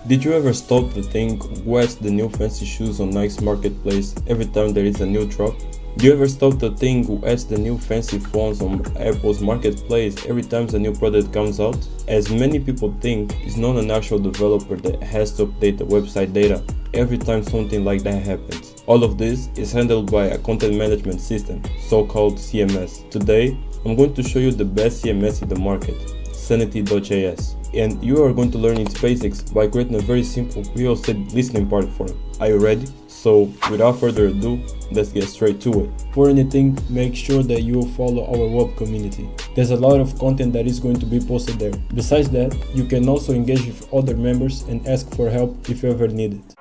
Did you ever stop to think what's the new fancy shoes on Nike's marketplace every time there is a new drop? Do you ever stop to think what's the new fancy phones on Apple's marketplace every time a new product comes out? As many people think, it's not an actual developer that has to update the website data every time something like that happens. All of this is handled by a content management system, so-called CMS. Today, I'm going to show you the best CMS in the market, Sanity.js. And you are going to learn its basics by creating a very simple real estate listening platform. Are you ready? So without further ado, let's get straight to it. For anything, make sure that you follow our web community. There's a lot of content that is going to be posted there. Besides that, you can also engage with other members and ask for help if you ever need it.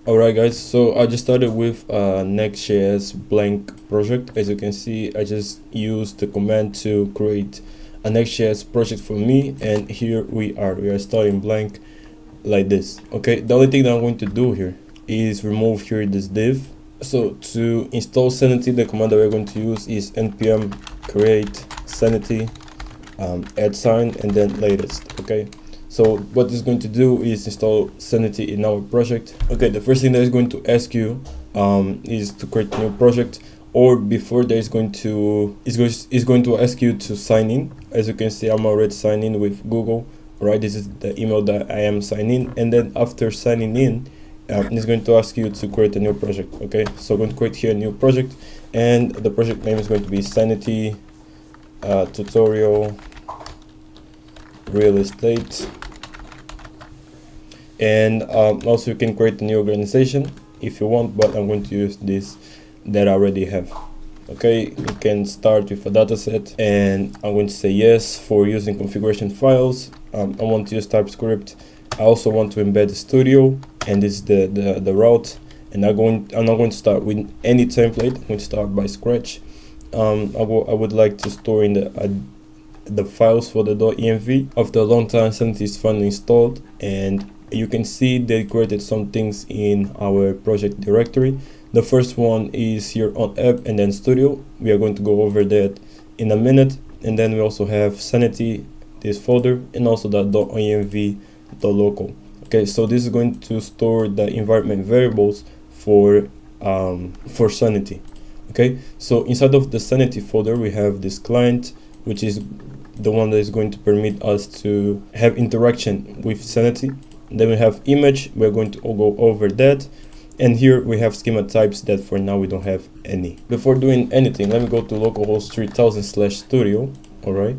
Alright guys, so I just started with a Next.js blank project. As you can see, I just used the command to create a Next.js project for me, and here we are starting blank like this. Okay, the only thing that I'm going to do here is remove here this div. So to install Sanity, the command that we're going to use is npm create sanity @ and then latest. Okay, so what it's going to do is install Sanity in our project. Okay, the first thing that is going to ask you is to create a new project, or before that is going to ask you to sign in. As you can see, I'm already signed in with Google. Right, this is the email that I am signing in, and then after signing in, it's going to ask you to create a new project. Okay, so I'm going to create here a new project, and the project name is going to be Sanity tutorial real estate. And also you can create a new organization if you want, but I'm going to use this that I already have. Okay, you can start with a dataset, and I'm going to say yes for using configuration files. I want to use TypeScript. I also want to embed the studio, and this is the route. And I'm not going to start with any template. I'm going to start by scratch. I would like to store in the files for the .env. After a long time, Sanity is finally installed, and you can see they created some things in our project directory. The first one is here on app and then studio. We are going to go over that in a minute. And then we also have Sanity, this folder, and also the .env, the local. Okay, so this is going to store the environment variables for Sanity. Okay, so inside of the Sanity folder, we have this client, which is the one that is going to permit us to have interaction with Sanity. And then we have image. We're going to go over that. And here we have schema types that for now we don't have any. Before doing anything, let me go to localhost 3000/studio. All right.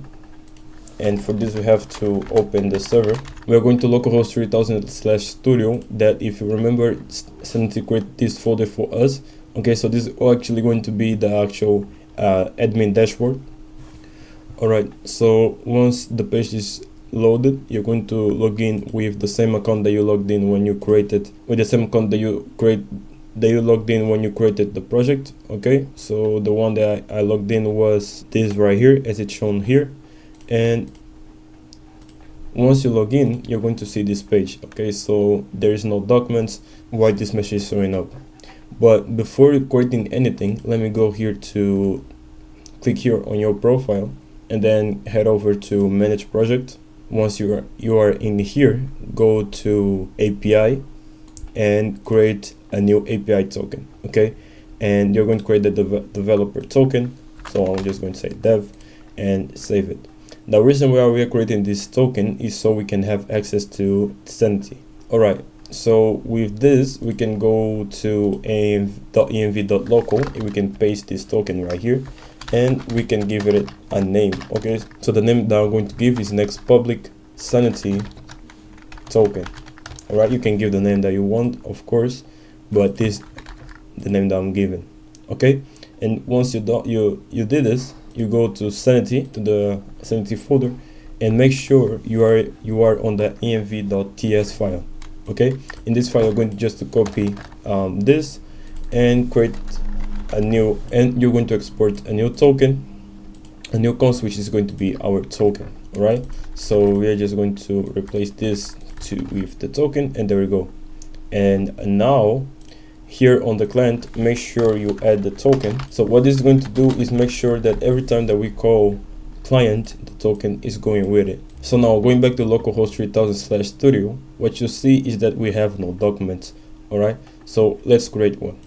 And for this, we have to open the server. We're going to localhost 3000/studio. That, if you remember, Sanity created this folder for us. Okay, so this is actually going to be the actual admin dashboard. All right. So once the page is loaded, you're going to log in with the same account that you logged in when you created, with the same account that you logged in when you created the project. Okay, so the one that I logged in was this right here, as it's shown here. And once you log in, you're going to see this page. Okay, so there is no documents. Why this message is showing up? But before creating anything, let me go here to click here on your profile, and then head over to manage project. Once you are in here, go to API and create a new API token. Okay, and you're going to create the developer token. So I'm just going to say dev and save it. The reason why we are creating this token is so we can have access to Sanity. All right, so with this, we can go to .env.local, and we can paste this token right here, and we can give it a name. Okay, so the name that I'm going to give is next public Sanity token. All right, you can give the name that you want, of course, but this the name that I'm giving. Okay, and once you did this, you go to Sanity, to the Sanity folder, and make sure you are on the env.ts file. Okay, in this file, you're going to just copy this and create a new, and you're going to export a new token, a new const, which is going to be our token. All right, so we are just going to replace this with the token, and there we go. And now here on the client, make sure you add the token. So what this is going to do is make sure that every time that we call client, the token is going with it. So now going back to localhost 3000/studio, what you see is that we have no documents. All right, so let's create one.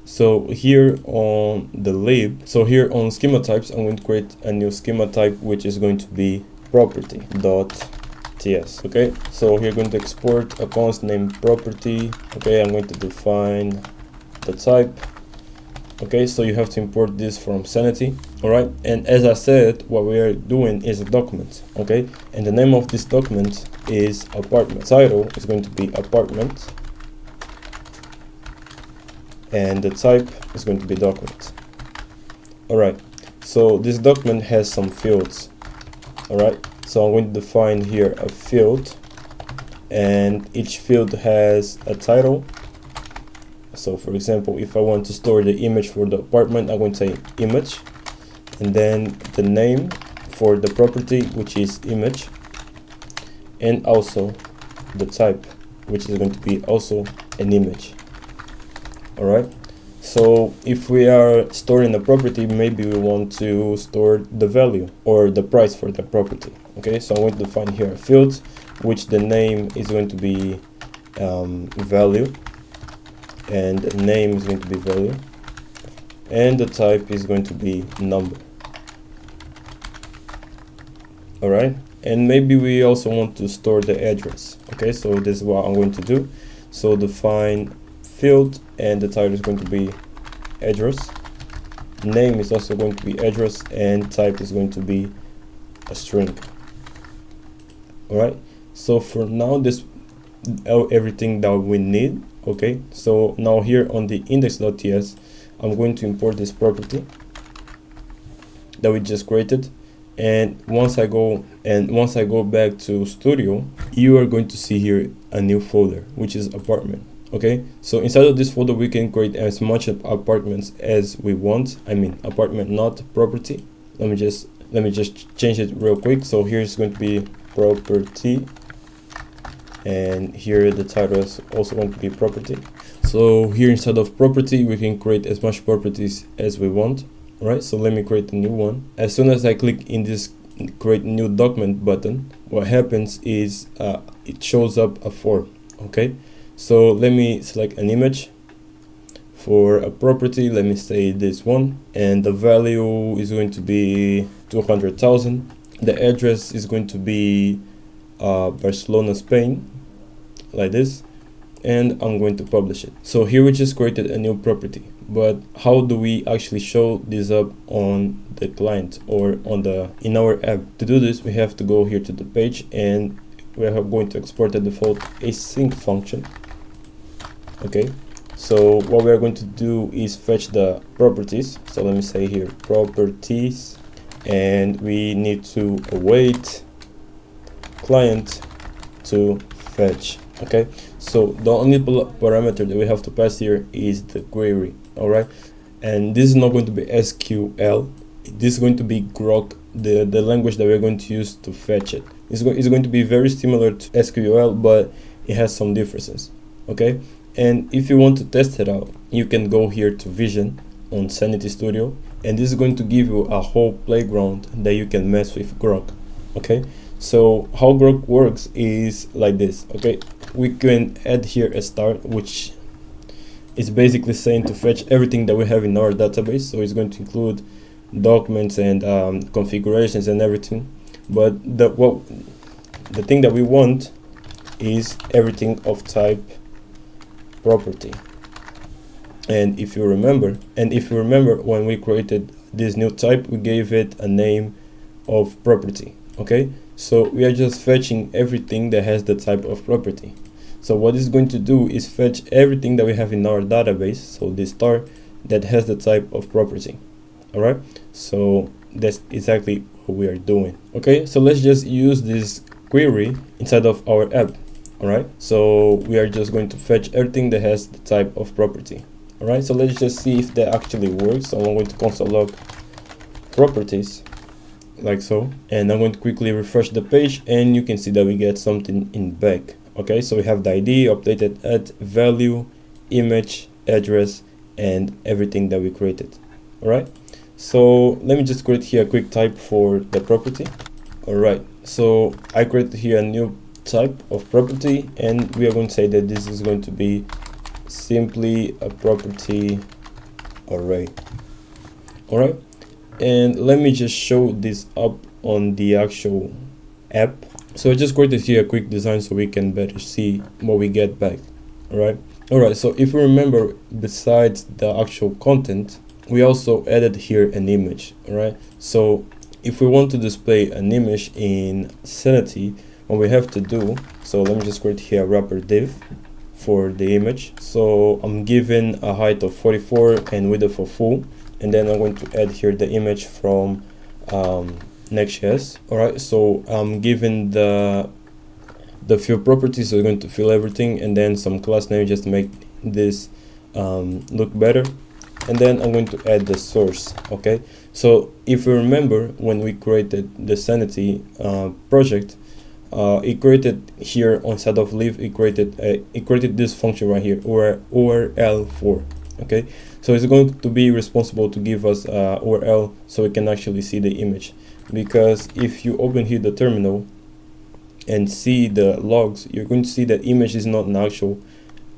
So here on the lib, so here on schema types, I'm going to create a new schema type, which is going to be property.ts. Okay, so we're going to export a const named property. Okay, I'm going to define the type. Okay, so you have to import this from Sanity. All right, and as I said, what we are doing is a document. Okay, and the name of this document is apartment. Title is going to be apartment, and the type is going to be document. All right, so this document has some fields. All right, so I'm going to define here a field, and each field has a title. So for example, if I want to store the image for the apartment, I'm going to say image, and then the name for the property, which is image, and also the type, which is going to be also an image. All right, so if we are storing a property, maybe we want to store the value or the price for the property. Okay, so I'm going to define here a field, which the name is going to be value, and the name is going to be value, and the type is going to be number. All right, and maybe we also want to store the address. Okay, so this is what I'm going to do. So define field, and the title is going to be address, name is also going to be address, and type is going to be a string. All right, so for now this everything that we need. Okay, so now here on the index.ts, I'm going to import this property that we just created, and once I go back to Studio, you are going to see here a new folder, which is apartment. Okay, so inside of this folder we can create as much apartments as we want. I mean apartment, not property. Let me just change it real quick. So here it's going to be property, and here the title is also going to be property. So here inside of property we can create as much properties as we want. All right, so let me create a new one. As soon as I click in this create new document button, what happens is it shows up a form. Okay, so let me select an image for a property. Let me say this one, and the value is going to be 200,000. The address is going to be Barcelona, Spain, like this, and I'm going to publish it. So here we just created a new property, but how do we actually show this up on the client or in our app? To do this, we have to go here to the page, and we are going to export the default async function. Okay, so what we are going to do is fetch the properties. So let me say here properties, and we need to await client to fetch. Okay, so the only parameter that we have to pass here is the query. All right, and this is not going to be SQL. This is going to be QROQ, the language that we're going to use to fetch it. It's going to be very similar to SQL, but it has some differences. Okay, and if you want to test it out, you can go here to Vision on Sanity Studio, and this is going to give you a whole playground that you can mess with QROQ. Okay, so how QROQ works is like this. Okay, we can add here a start, which is basically saying to fetch everything that we have in our database. So it's going to include documents and configurations and everything, but the thing that we want is everything of type property. And if you remember when we created this new type, we gave it a name of property. Okay, so we are just fetching everything that has the type of property. So what it's going to do is fetch everything that we have in our database, so this star that has the type of property. All right, so that's exactly what we are doing. Okay, so let's just use this query inside of our app. All right, so we are just going to fetch everything that has the type of property. All right, so let's just see if that actually works. So I'm going to console log properties, like so, and I'm going to quickly refresh the page, and you can see that we get something in back. Okay, so we have the ID, updated at value, image, address, and everything that we created. All right, So let me just create here a quick type for the property. All right, so I created here a new type of property, and we are going to say that this is going to be simply a property array. All right, and let me just show this up on the actual app. So I just created here a quick design so we can better see what we get back. All right, so if you remember, besides the actual content, we also added here an image. All right, so if we want to display an image in Sanity, what we have to do, so let me just create here a wrapper div for the image. So I'm given a height of 44 and width of full, and then I'm going to add here the image from Next.js. All right, so I'm given the fill properties, so we're going to fill everything, and then some class name just to make this look better, and then I'm going to add the source. Okay, so if you remember, when we created the Sanity project, it created here on side of live, it created this function right here, or URL4. Okay, so it's going to be responsible to give us URL so we can actually see the image, because if you open here the terminal and see the logs, you're going to see that image is not an actual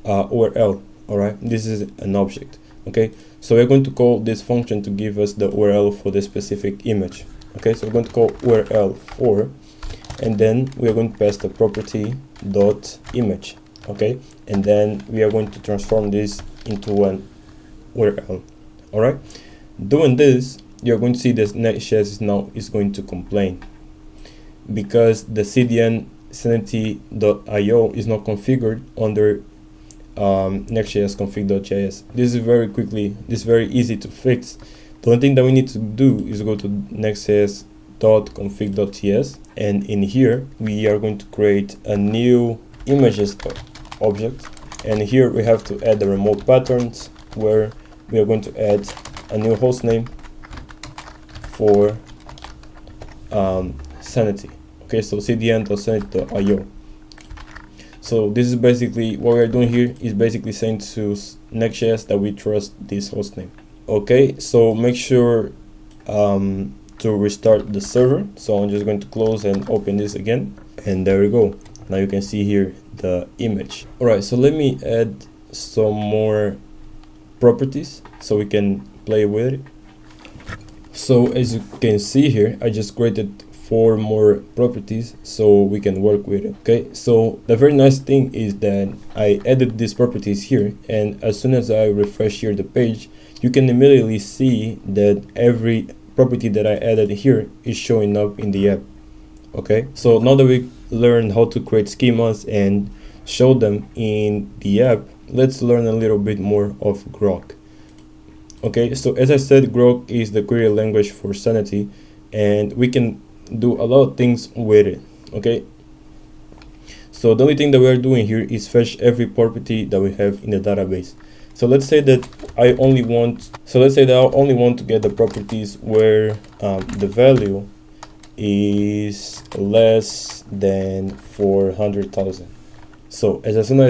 URL. All right, this is an object. Okay, so we're going to call this function to give us the URL for the specific image. Okay, so we're going to call URL4, and then we are going to pass the property dot image. Okay, and then we are going to transform this into an URL. All right, doing this, you're going to see that Next.js is going to complain because the CDN Sanity.io is not configured under Next.js config.js. This is very easy to fix. The only thing that we need to do is go to Next.js.config.ts, and in here we are going to create a new images object, and here we have to add the remote patterns, where we are going to add a new hostname for Sanity. Okay, so cdn.sanity.io. So this is basically what we are doing here, is basically saying to Next.js that we trust this hostname. Okay, so make sure to restart the server. So I'm just going to close and open this again, and there we go. Now you can see here the image. All right, so let me add some more properties so we can play with it. So as you can see here, I just created 4 more properties so we can work with it. Okay, so the very nice thing is that I added these properties here, and as soon as I refresh here the page, you can immediately see that every property that I added here is showing up in the app. Okay, so now that we learned how to create schemas and show them in the app, let's learn a little bit more of QROQ. Okay, so as I said, QROQ is the query language for Sanity, and we can do a lot of things with it. Okay, so the only thing that we are doing here is fetch every property that we have in the database. So let's say that I only want to get the properties where the value is less than 400,000. So as soon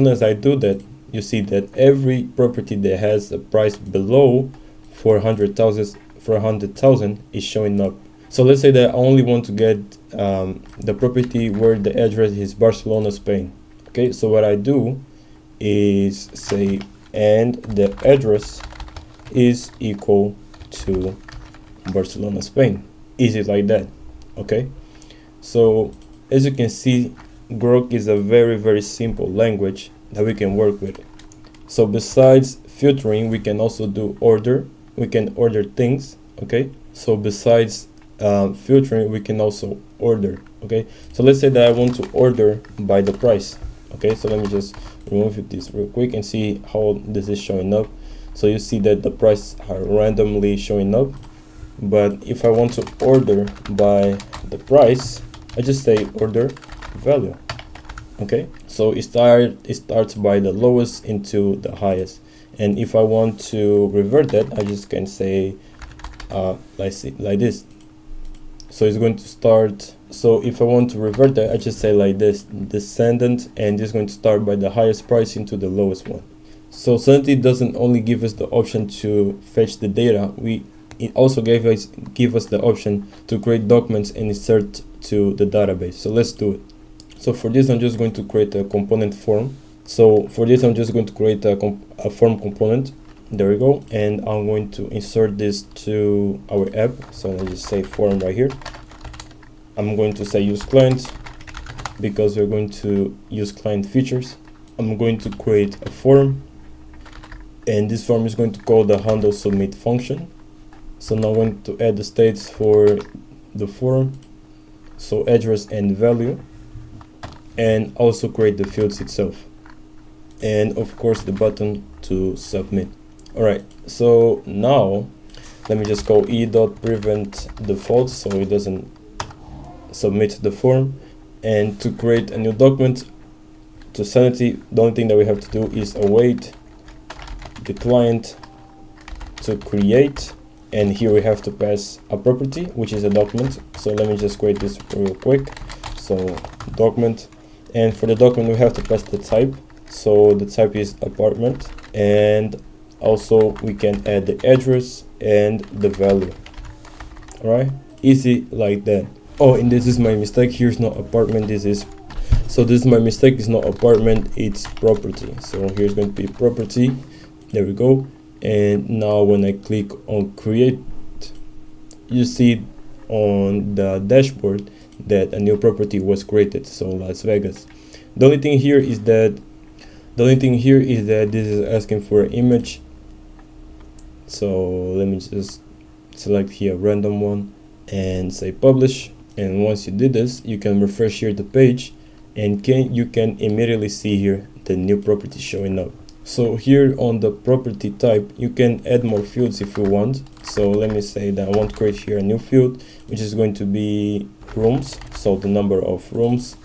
as I do that, you see that every property that has a price below 400,000 is showing up. So let's say that I only want to get the property where the address is Barcelona, Spain. Okay, so what I do is say, and the address is equal to Barcelona, Spain. Easy like that. Okay, so as you can see, QROQ is a very simple language that we can work with. So besides filtering, we can also do order. We can order things. Okay, so besides filtering, we can also order. Okay, so let's say that I want to order by the price. Okay, so let me just remove this real quick and see how this is showing up. So you see that the prices are randomly showing up, but if I want to order by the price, I just say order value. Okay, so it starts by the lowest into the highest, and if I want to revert that, I just can say like this. So it's going to start. So if I want to revert that, I just say like this, descendant, and it's going to start by the highest price into the lowest one. So Sanity doesn't only give us the option to fetch the data, we it also give us the option to create documents and insert to the database. So let's do it. So for this, I'm just going to create a component form. So for this, I'm just going to create a form component. There we go. And I'm going to insert this to our app. So let's just say form right here. I'm going to say use client because we're going to use client features. I'm going to create a form, and this form is going to call the handle submit function. So now I'm going to add the states for the form, so address and value, and also create the fields itself, and of course the button to submit. All right, so now let me just call e.prevent default so it doesn't submit the form. And to create a new document to Sanity, the only thing that we have to do is await the client to create, and here we have to pass a property, which is a document. So let me just create this real quick. So document, and for the document we have to pass the type. So the type is apartment, and also we can add the address and the value. All right, easy like that. Oh, and this is my mistake. Here's not apartment, this is my mistake. It's not apartment, it's property. So here's going to be property. There we go. And now when I click on create, you see on the dashboard that a new property was created, so Las Vegas. The only thing here is that this is asking for an image. So let me just select here a random one and say publish. And once you did this, you can refresh here the page, and you can immediately see here the new property showing up. So here on the property type, you can add more fields if you want. So let me say that I want to create here a new field, which is going to be rooms. So the number of rooms.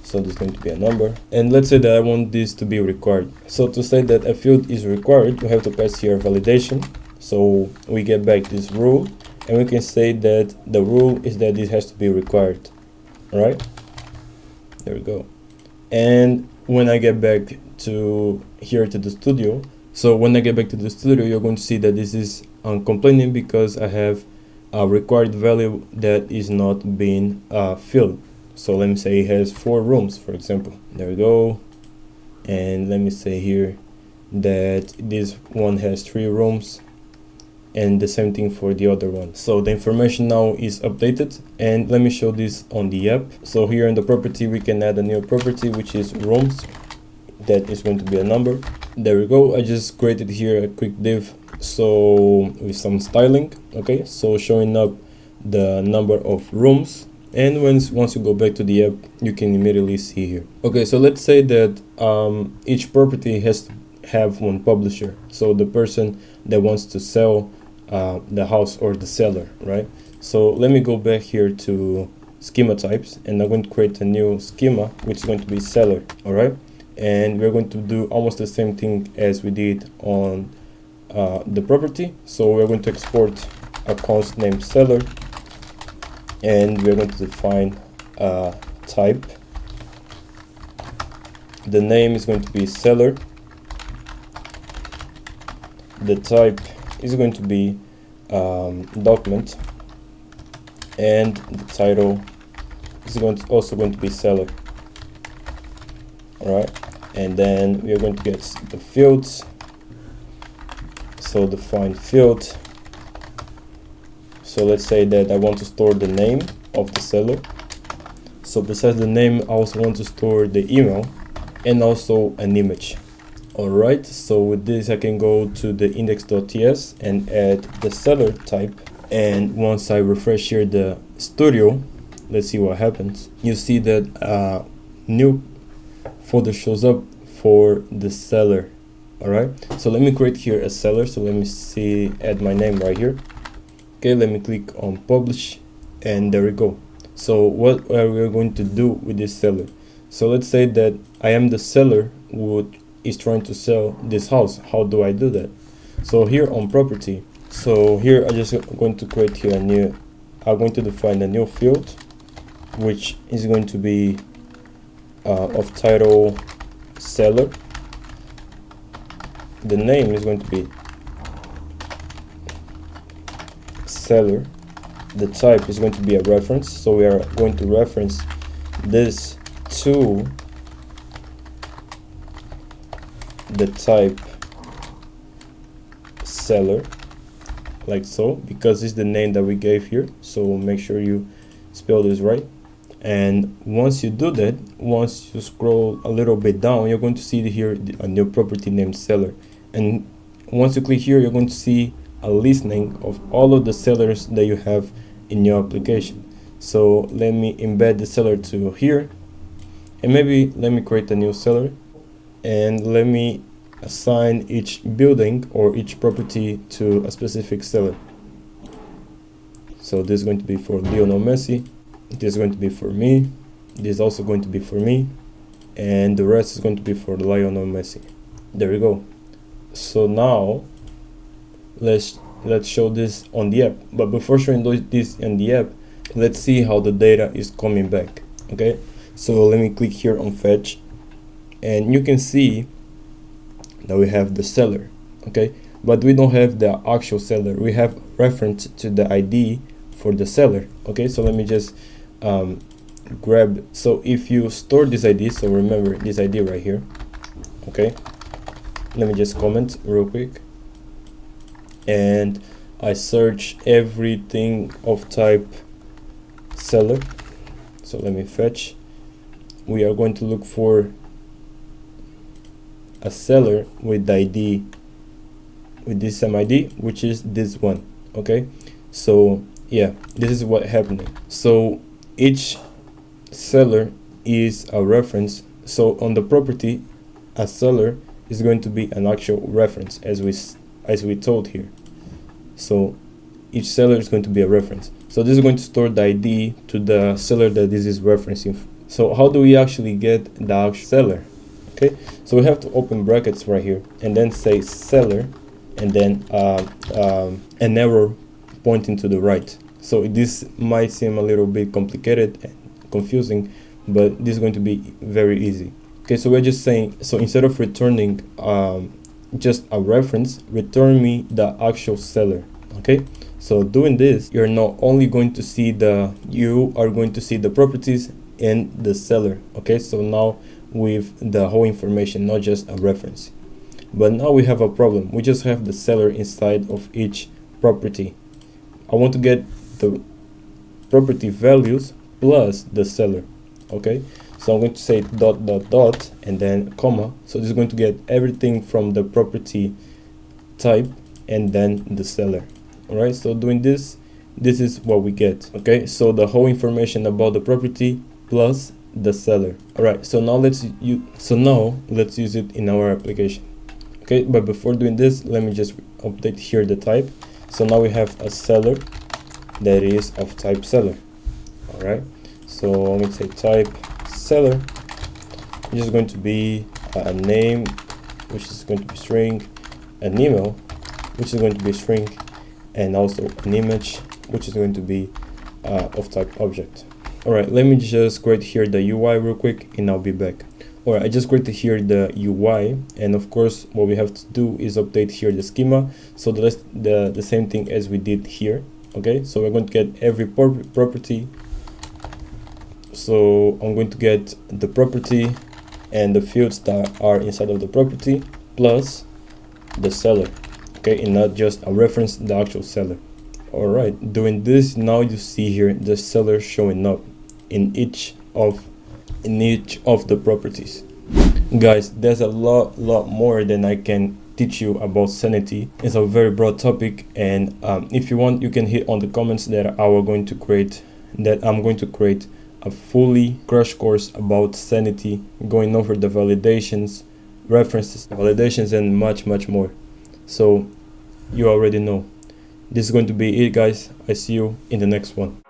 So there's going to be a number. And let's say that I want this to be required. So to say that a field is required, you have to pass here validation. So we get back this rule, and we can say that the rule is that this has to be required. All right, there we go. And when I get back to here to the studio, so when I get back to the studio, you're going to see that this is complaining because I have a required value that is not being filled. So let me say it has 4 rooms, for example. There we go. And let me say here that this one has 3 rooms, and the same thing for the other one. So the information now is updated, and let me show this on the app. So here in the property, we can add a new property, which is rooms. That is going to be a number. There we go. I just created here a quick div, so with some styling. Okay, so showing up the number of rooms, and once you go back to the app, you can immediately see here. Okay, so let's say that each property has to have one publisher, so the person that wants to sell the house, or the seller, right? So let me go back here to schema types, and I'm going to create a new schema, which is going to be seller. All right, and we're going to do almost the same thing as we did on the property. So we're going to export a const named seller, and we're going to define a type. The name is going to be seller. The type is going to be document, and the title is also going to be seller. All right, and then we are going to get the fields. So define field. So let's say that I want to store the name of the seller. So besides the name, I also want to store the email and also an image. Alright, so with this I can go to the index.ts and add the seller type, and once I refresh here the studio, let's see what happens. You see that a new folder shows up for the seller. Alright, so let me create here a seller. So let me see, add my name right here. Okay, let me click on publish, and there we go. So what are we going to do with this seller? So let's say that I am the seller who is trying to sell this house. How do I do that? So here on property, so here I'm just going to create here I'm going to define a new field, which is going to be of title seller. The name is going to be seller, the type is going to be a reference, so we are going to reference this to the type seller, like so, because it's the name that we gave here, so make sure you spell this right. And once you do that, once you scroll a little bit down, you're going to see here a new property named seller, and once you click here, you're going to see a listing of all of the sellers that you have in your application. So let me embed the seller to here, and maybe let me create a new seller, and let me assign each building or each property to a specific seller. So this is going to be for Lionel Messi, this is going to be for me, this is also going to be for me, and the rest is going to be for Lionel Messi. There we go. So now let's show this on the app, but before showing this in the app, let's see how the data is coming back. Okay, so let me click here on fetch, and you can see that we have the seller. Okay, but we don't have the actual seller, we have reference to the ID for the seller. Okay, so let me just grab, so if you store this ID, so remember this ID right here. Okay, let me just comment real quick, and I search everything of type seller. So let me fetch, we are going to look for a seller with the ID, with this same ID, which is this one. Okay, so yeah, this is what happened. So each seller is a reference, so on the property a seller is going to be an actual reference, as we told here. So each seller is going to be a reference, so this is going to store the ID to the seller that this is referencing. So how do we actually get the actual seller? Okay, so we have to open brackets right here and then say seller, and then an arrow pointing to the right. So this might seem a little bit complicated and confusing, but this is going to be very easy. Okay, so we're just saying, so instead of returning just a reference, return me the actual seller. Okay, so doing this, you're not only going to see you are going to see the properties and the seller. Okay, so now with the whole information, not just a reference. But now we have a problem, we just have the seller inside of each property. I want to get the property values plus the seller. Okay, so I'm going to say dot dot dot and then comma, so this is going to get everything from the property type and then the seller. All right, so doing this is what we get. Okay, so the whole information about the property plus the seller. All right, so now let's use it in our application. Okay, but before doing this, let me just update here the type. So now we have a seller that is of type seller. All right, so I'm going to say type seller, which is going to be a name, which is going to be string, an email, which is going to be string, and also an image, which is going to be of type object. All right, let me just create here the UI real quick and I'll be back. All right, I just created here the UI, and of course what we have to do is update here the schema, so the same thing as we did here. Okay, so we're going to get every property. So I'm going to get the property and the fields that are inside of the property plus the seller. Okay, and not just a reference, the actual seller. All right, doing this, now you see here the seller showing up in each of the properties. Guys, there's a lot more than I can teach you about Sanity. It's a very broad topic, and if you want, you can hit on the comments that I'm going to create a fully crash course about Sanity, going over the validations, references, validations, and much more. So you already know. This is going to be it, guys. I see you in the next one.